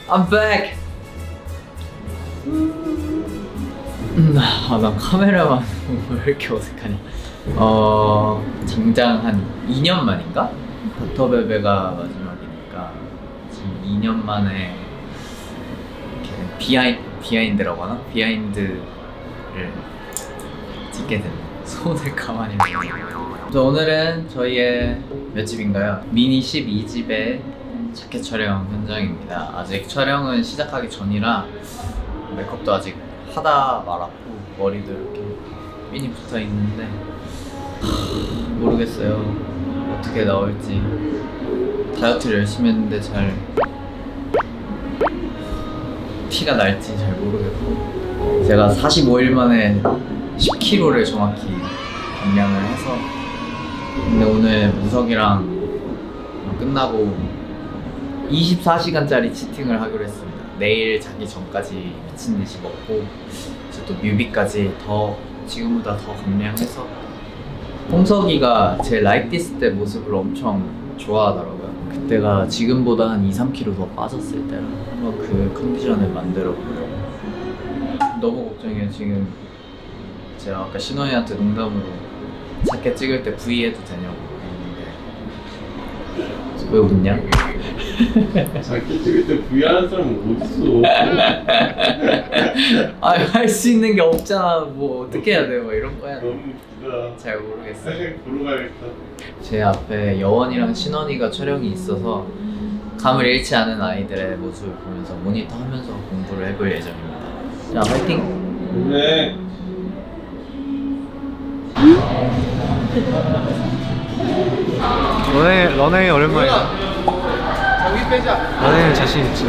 I'm back. 난 카메라만 왜 이렇게 어색하니? 장장 한 2년 만인가? 닥터베베가 마지막이니까 지금 2년 만에 이렇게 비하인드라고 하나? 비하인드를 찍게 됐네. 손을 가만히 저 오늘은 저희의 몇 집인가요? 미니 12집의 자켓 촬영 현장입니다. 아직 촬영은 시작하기 전이라 메이크업도 아직 하다 말았고 머리도 이렇게 핀이 붙어 있는데 모르겠어요. 어떻게 나올지. 다이어트를 열심히 했는데 잘 티가 날지 잘 모르겠고, 제가 45일 만에 10kg를 정확히 감량을 해서, 근데 오늘 무석이랑 끝나고 24시간짜리 치팅을 하기로 했습니다. 내일 자기 전까지 미친듯이 먹고 이제 또 뮤비까지 지금보다 더 감량해서. 홍석이가 제 Like This 때 모습을 엄청 좋아하더라고요. 그때가 지금보다 한 2-3kg 더 빠졌을 때라 한번 그 컨디션을 만들어 보려고. 너무 걱정해요. 지금 제가 아까 신원이한테 농담으로 자켓 찍을 때 V 해도 되냐고 했는데 왜 웃냐? 자켓 찍을 때 V 하는 사람은 어딨어? 할 수 있는 게 없잖아. 뭐 어떻게 해야 돼? 뭐 이런 거야. 너무 웃기다. 잘 모르겠어요. 사실 보러 가야겠다. 제 앞에 여원이랑 신원이가 촬영이 있어서 감을 잃지 않은 아이들의 모습을 보면서 모니터 하면서 공부를 해볼 예정입니다. 자, 화이팅! 네. 런웨이 오랜만이야. 저기 빼자. 런웨이는 자신 있지.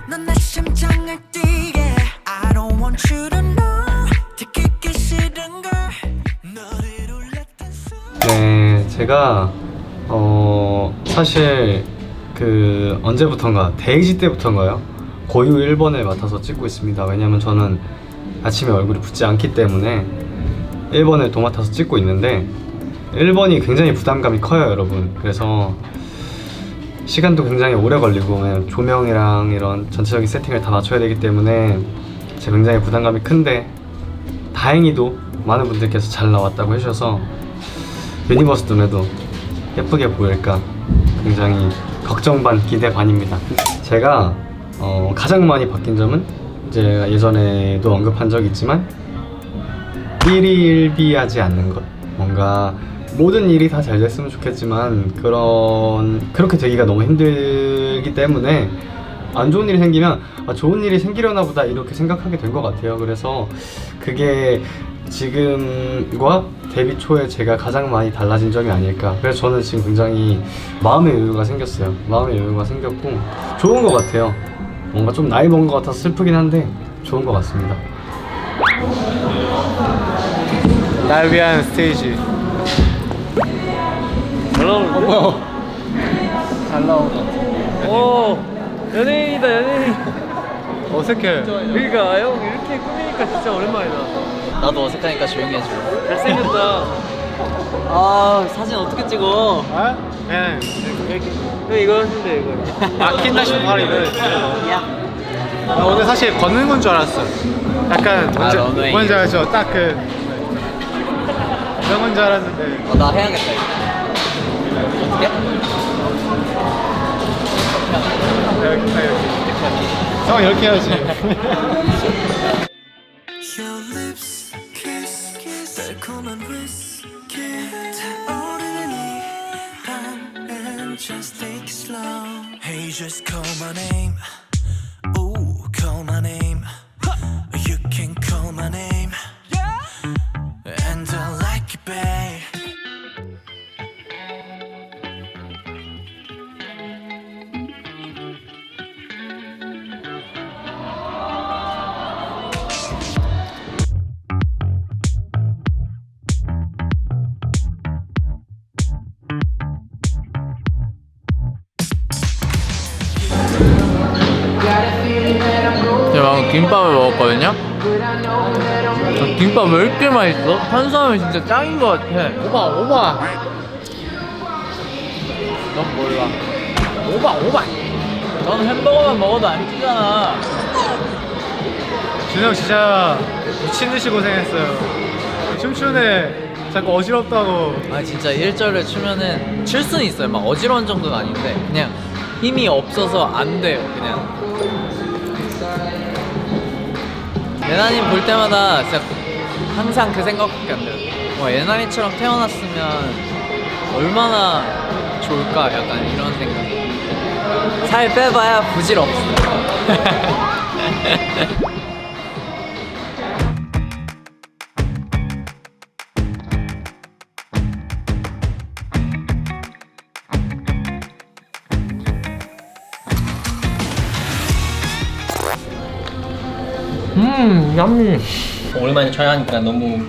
넌 내 심장을 뛰게 I don't want you to know 듣기 싫은 걸 너를 울렸던 네, 제가 사실 그 언제부턴가 데이지 때부턴가요? 고유 1번을 맡아서 찍고 있습니다. 왜냐면 저는 아침에 얼굴이 붓지 않기 때문에 1번을 도맡아서 찍고 있는데 1번이 굉장히 부담감이 커요, 여러분. 그래서 시간도 굉장히 오래 걸리고 조명이랑 이런 전체적인 세팅을 다 맞춰야 되기 때문에 제가 굉장히 부담감이 큰데, 다행히도 많은 분들께서 잘 나왔다고 해주셔서 유니버스 눈에도 예쁘게 보일까 굉장히 걱정 반 기대 반입니다. 제가 가장 많이 바뀐 점은 제가 예전에도 언급한 적이 있지만 일희일비하지 않는 것. 뭔가 모든 일이 다 잘 됐으면 좋겠지만 그렇게 되기가 너무 힘들기 때문에 안 좋은 일이 생기면 좋은 일이 생기려나 보다 이렇게 생각하게 된 것 같아요. 그래서 그게 지금과 데뷔 초에 제가 가장 많이 달라진 점이 아닐까. 그래서 저는 지금 굉장히 마음의 여유가 생겼어요. 마음의 여유가 생겼고 좋은 것 같아요. 뭔가 좀 나이 먹은 것 같아서 슬프긴 한데 좋은 것 같습니다. 날 위한 스테이지. 잘 나오는데? 뭐야? 잘 나온다. 오, 연예인이다, 연예인. 어색해. 그러니까 형 이렇게 꾸미니까 진짜 오랜만이다. 나도 어색하니까 조용히 해줘. 잘생겼다. 아, 사진 어떻게 찍어? 아? 그냥 형 이거 하신대, 이거. 막힌다 싶어 바로 이거. 야, 나 오늘 사실 걷는 건 줄 알았어. 약간 런웨이. 뭔지 알죠? 딱 그 그런 건 줄 알았는데. 나 해야겠다 이거. 어떻게? 형 이렇게 해야지. Your lips kiss 달콤한 whiskey 타오르는 이 밤은 just take it slow Hey just call my name Ooh call my name You can call my name And I like it babe 제가 방금 김밥을 먹었거든요? 김밥 왜 이렇게 맛있어? 탄수화물 진짜 짱인 것 같아. 오바. 넌 몰라. 오바. 넌 햄버거만 먹어도 안 찌잖아. 준영 진짜 미친듯이 고생했어요. 춤추네 자꾸 어지럽다고. 아 진짜 1절을 추면은 출 수는 있어요. 막 어지러운 정도가 아닌데 그냥 힘이 없어서 안 돼요. 그냥 예나님 볼 때마다 진짜 항상 그 생각밖에 안 들어요. 예나님처럼 태어났으면 얼마나 좋을까 약간 이런 생각이. 살 빼봐야 부질없어. 얌미. 오랜만에 촬영하니까 너무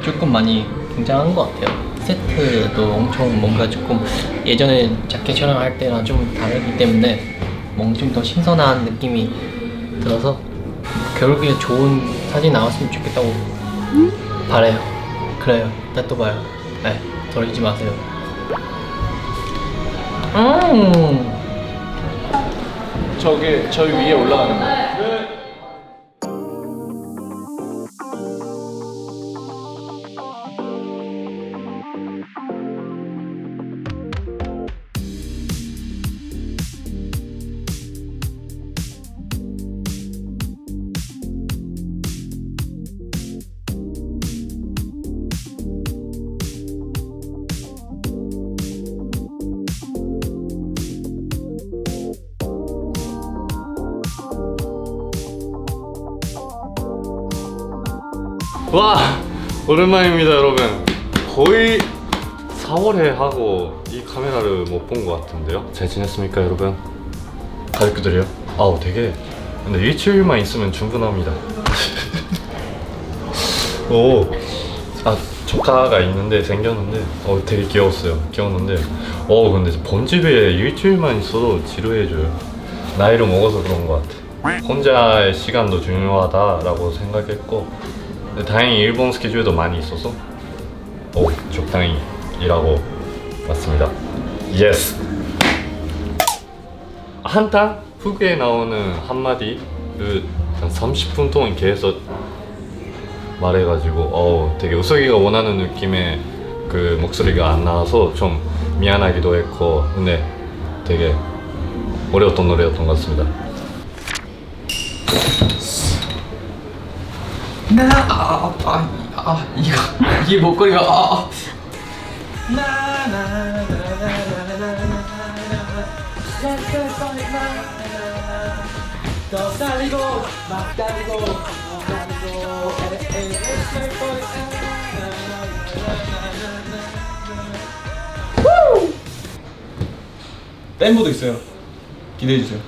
조금 많이 긴장한 것 같아요. 세트도 엄청 뭔가 조금 예전에 자켓 촬영할 때랑 좀 다르기 때문에 뭔가 좀 더 신선한 느낌이 들어서 결국에 좋은 사진 나왔으면 좋겠다고 바래요. 그래요. 이따 또 봐요. 네, 덜 잊지 마세요. 저기 위에 올라가는 거. 와 오랜만입니다 여러분. 거의 4월에 하고 이 카메라를 못 본 것 같은데요. 잘 지냈습니까 여러분? 가족들이요? 아우 되게 근데 일주일만 있으면 충분합니다. 조카가 있는데 생겼는데 되게 귀여웠는데 근데 범집에 일주일만 있어도 지루해져요. 나이를 먹어서 그런 것 같아. 혼자의 시간도 중요하다라고 생각했고 근데 다행히 일본 스케줄도 많이 있어서 적당히 일하고 왔습니다. 예스! 한탄 후기에 나오는 한마디를 한 30분 동안 계속 말해가지고 되게 우석이가 원하는 느낌의 그 목소리가 안 나와서 좀 미안하기도 했고 근데 되게 어려웠던 노래였던 것 같습니다. 이 목걸이가 댄보도 있어요. 기대해 주세요.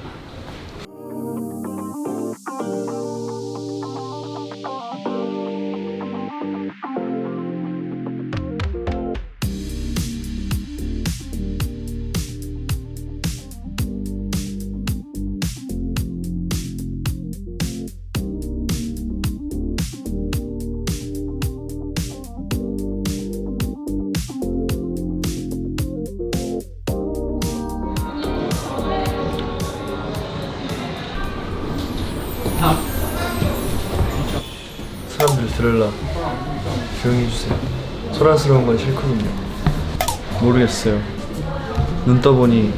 사람들 들을라 조용히 해주세요. 소란스러운 건 싫거든요. 모르겠어요. 눈 떠보니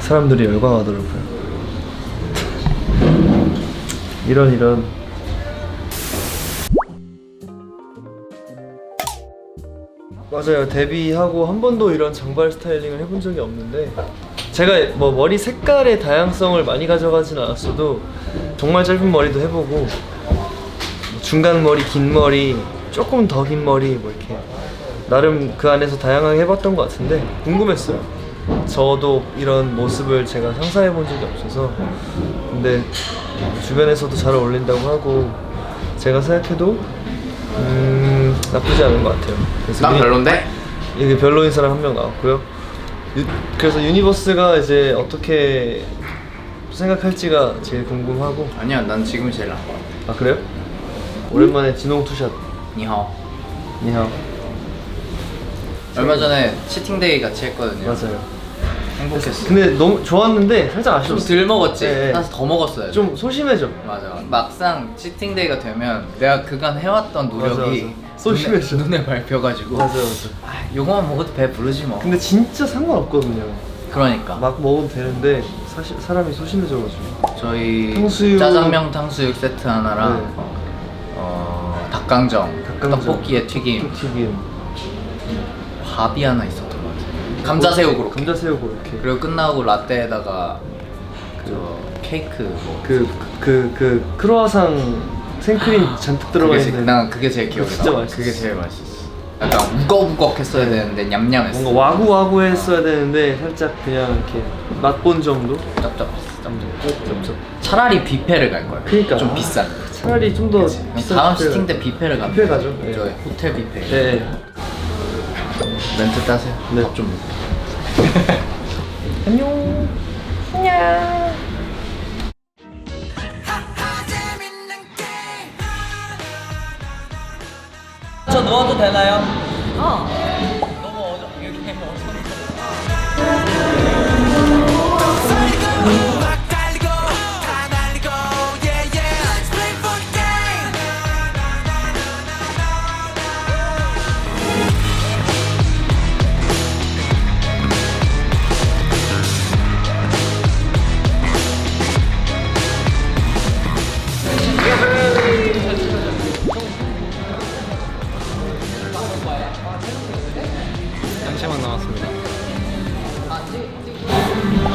사람들이 열광하더라고요. 이런 맞아요. 데뷔하고 한 번도 이런 장발 스타일링을 해본 적이 없는데 제가 뭐 머리 색깔의 다양성을 많이 가져가진 않았어도 정말 짧은 머리도 해보고 중간 머리, 긴 머리, 조금 더 긴 머리 뭐 이렇게 나름 그 안에서 다양하게 해봤던 것 같은데 궁금했어요. 저도 이런 모습을 제가 상상해 본 적이 없어서 근데 주변에서도 잘 어울린다고 하고 제가 생각해도 나쁘지 않은 것 같아요. 그래서 난 별론데? 이게 별로인 사람 한 명 나왔고요. 그래서 유니버스가 이제 어떻게 생각할지가 제일 궁금하고. 아니야, 난 지금이 제일 나은 것 같아. 아 그래요? 오랜만에 진홍 투샷. 니하오. 니하오. 얼마 전에 치팅데이 같이 했거든요. 맞아요. 행복했어. 근데 너무 좋았는데 살짝 좀 아쉬웠어. 덜 먹었지? 네. 사실 더 먹었어요. 좀 소심해져. 맞아. 막상 치팅데이가 되면 내가 그간 해왔던 노력이 맞아. 소심해져. 눈에 밟혀가지고 맞아. 아, 요거만 먹어도 배 부르지 뭐. 근데 진짜 상관없거든요. 그러니까 막 먹으면 되는데 사실 사람이 소심해져가지고. 저희 탕수육. 짜장면 탕수육 세트 하나랑 네. 닭강정, 닭강정. 떡볶이에 튀김, 튀김. 밥이 하나 있었던 것 같아요. 감자새우고로. 감자새우 고로케. 그리고 끝나고 라떼에다가 저 케이크 뭐. 그 크로아상 생크림 잔뜩 들어가 있는. 난 그게 제일 기억에 진짜 나. 맛있었어. 그게 제일 맛있었어. 약간 우걱우걱했어야 되는데 냠냠했어. 뭔가 와구와구 했어야 되는데 살짝 그냥 이렇게 맛본 정도? 짭짭했어. 쩝쩝. 차라리 뷔페를 갈 거야. 그러니까. 좀 비싼. 차라리 좀 더 다음 시팅 때 뷔페를 가면 뷔페 가죠. 네. 저희 호텔 뷔페. 네. 멘트 따세요. 네. 밥 좀 먹고. 저 누워도 되나요? 막 달리고 다 날리고 yeah yeah let's play for the game 단체만 남았습니다.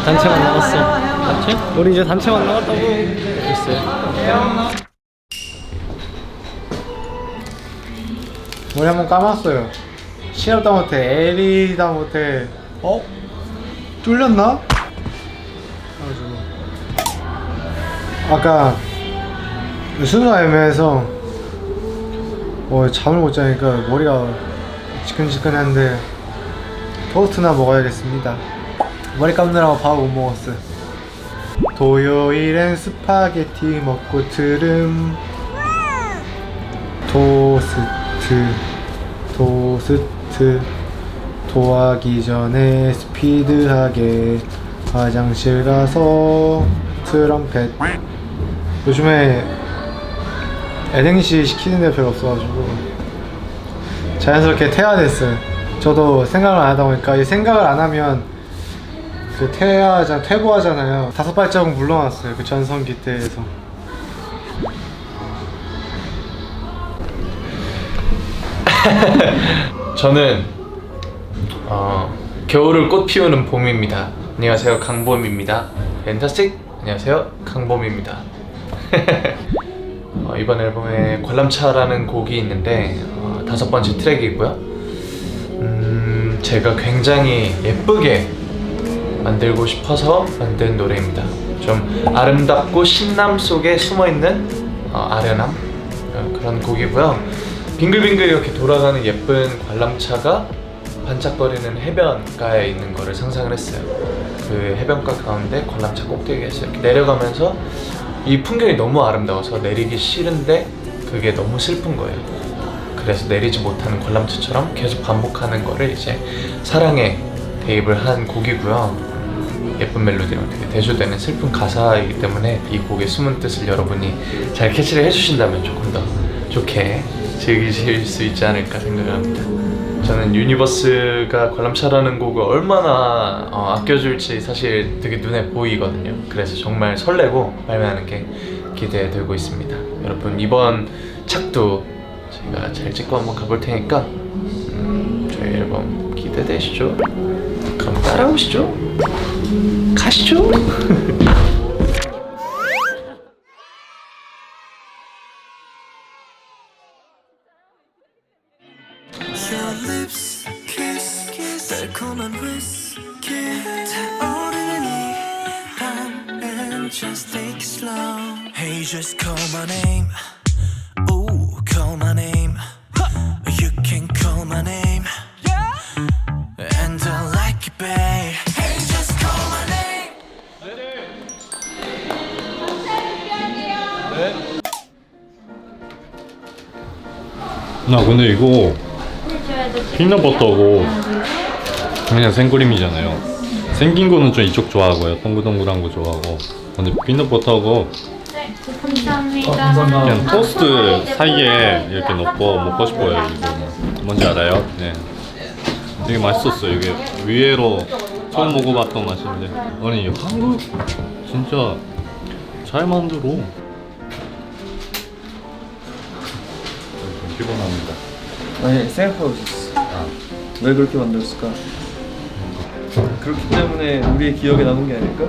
단체만 남았어. 단체? 우리 이제 단체만 남았다고. 글쎄. 머리 한번 감았어요. 시합도 못해, L이다 못해. 뚫렸나? 그래가지고 아까 순서가 애매해서 잠을 못 자니까 머리가 지끈지끈한데 토스트나 먹어야겠습니다. 머리 감느라고 밥을 못 먹었어요. 토요일엔 스파게티 먹고 트름. 토스트 토하기 전에 스피드하게 화장실 가서 트럼펫. 요즘에 애행시 시키는 데 별로 없어가지고 자연스럽게 퇴화됐어요. 저도 생각을 안 하다 보니까 이 생각을 안 하면 그 퇴보하잖아요. 5발자국 물러났어요. 그 전성기 때에서. 저는 겨울을 꽃 피우는 봄입니다. 안녕하세요, 강봄입니다. 펜타스틱. 안녕하세요, 강봄입니다. 이번 앨범에 관람차라는 곡이 있는데 5번째 트랙이고요. 제가 굉장히 예쁘게 만들고 싶어서 만든 노래입니다. 좀 아름답고 신남 속에 숨어있는 아련함 그런 곡이고요. 빙글빙글 이렇게 돌아가는 예쁜 관람차가 반짝거리는 해변가에 있는 거를 상상을 했어요. 그 해변가 가운데 관람차 꼭대기에서 이렇게 내려가면서 이 풍경이 너무 아름다워서 내리기 싫은데 그게 너무 슬픈 거예요. 그래서 내리지 못하는 관람차처럼 계속 반복하는 거를 이제 사랑에 대입을 한 곡이고요. 예쁜 멜로디랑 되게 대조되는 슬픈 가사이기 때문에 이 곡의 숨은 뜻을 여러분이 잘 캐치를 해주신다면 조금 더 좋게 즐기실 수 있지 않을까 생각을 합니다. 저는 유니버스가 관람차라는 곡을 얼마나 아껴줄지 사실 되게 눈에 보이거든요. 그래서 정말 설레고 발매하는 게 기대되고 있습니다. 여러분 이번 착도 제가 잘 찍고 한번 가볼 테니까 저희 앨범 기대되시죠? 그럼 따라오시죠? 가시죠? Your lips kiss 달콤한 whiskey 타오르는 이밤 and just take it slow Hey just call my name Ooh call my name You can call my name And I like it babe Hey just call my name 나 근데 이거 피넛버터고 그냥 생크림이잖아요. 생긴 거는 좀 이쪽 좋아하고요. 동글동글한 거 좋아하고. 근데 피넛버터고 그냥 토스트 사이에 이렇게 넣고 먹고 싶어요. 이거 뭔지 알아요? 네. 되게 맛있었어요. 이게 의외로 처음 먹어봤던 맛인데 아니 한국 진짜 잘 만들어. 좀 피곤합니다. 아니 생각하고 있었어. 왜 그렇게 만들었을까? 그렇기 때문에 우리의 기억에 남은 게 아닐까?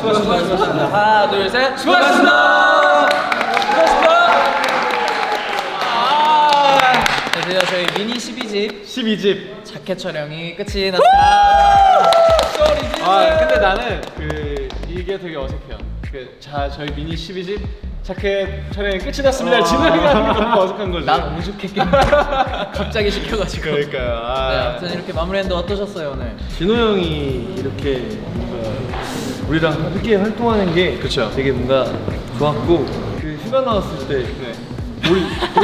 수고하셨습니다. 하나, 둘, 셋. 수고하셨습니다. 네, 드디어 저희 미니 12집 자켓 촬영이 끝이 났습니다. 근데 나는 이게 되게 어색해요. 저희 미니 12집 자켓 촬영이 끝이 났습니다. 진우 형이 하는 게 너무 어색한 거죠. 난 오죽했겠네. 갑자기 시켜가지고. 그러니까요. 네, 아무튼 이렇게 마무리했는데 어떠셨어요 오늘? 진호 형이 이렇게 뭔가 우리랑 함께 활동하는 게 그쵸. 되게 뭔가 좋았고 그 휴가 나왔을 때 우리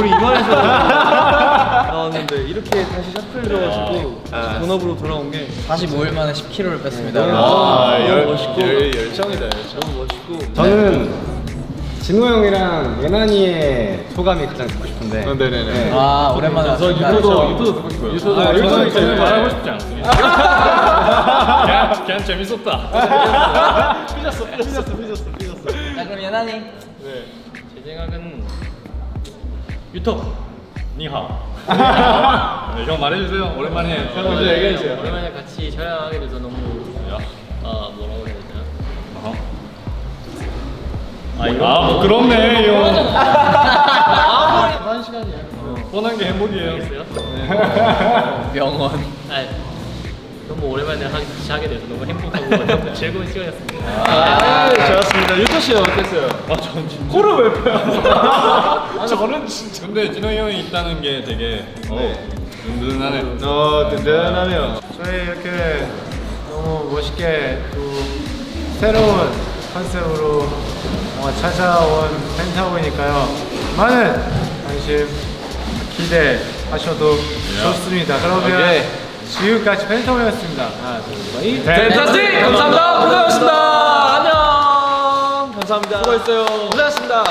이만해서 나왔는데 이렇게 다시 샤프를 줘가지고 본업으로 돌아온 게 45일 만에 10kg를 뺐습니다. 너무 멋있고 열정이다. 너무 멋있고 저는 진호 형이랑 예난이의 소감이 가장 듣고 싶은데. 네네네. 아 오랜만에 왔습니다. 유튜브 듣고 싶어요. 저는 말하고 싶지 않습니다. 그냥 재밌었다. 삐졌어. 자 그럼 예난이. 제 생각은 유튜브 니하오. 네, 형 말해주세요. 오랜만에 먼저 얘기해주세요. 오랜만에 같이 촬영하게 돼서 너무 뭐라고 해야 되나? 뭐 그렇네 형. 한 시간이야. 뻔한 게 행복이에요. 병원. 너무 오랜만에 같이 하게 돼서 너무 행복하고 너무 즐거운 시간이었습니다. 좋았습니다. 유토 씨 어땠어요? 전 진짜. 코를 왜 빼요? 저는 진짜. 근데 진호 형이 있다는 게 되게 든든하네. 든든하네요. 저희 이렇게 너무 멋있게 또 새로운 컨셉으로 찾아온 펜타곤이니까요. 많은 관심 기대하셔도 좋습니다. 그러면 지금까지 펜타곤이었습니다. 하나, 둘, 셋. 팬타스틱 감사합니다. 고생하셨습니다. 안녕. 감사합니다. 수고했어요. 고생하셨습니다.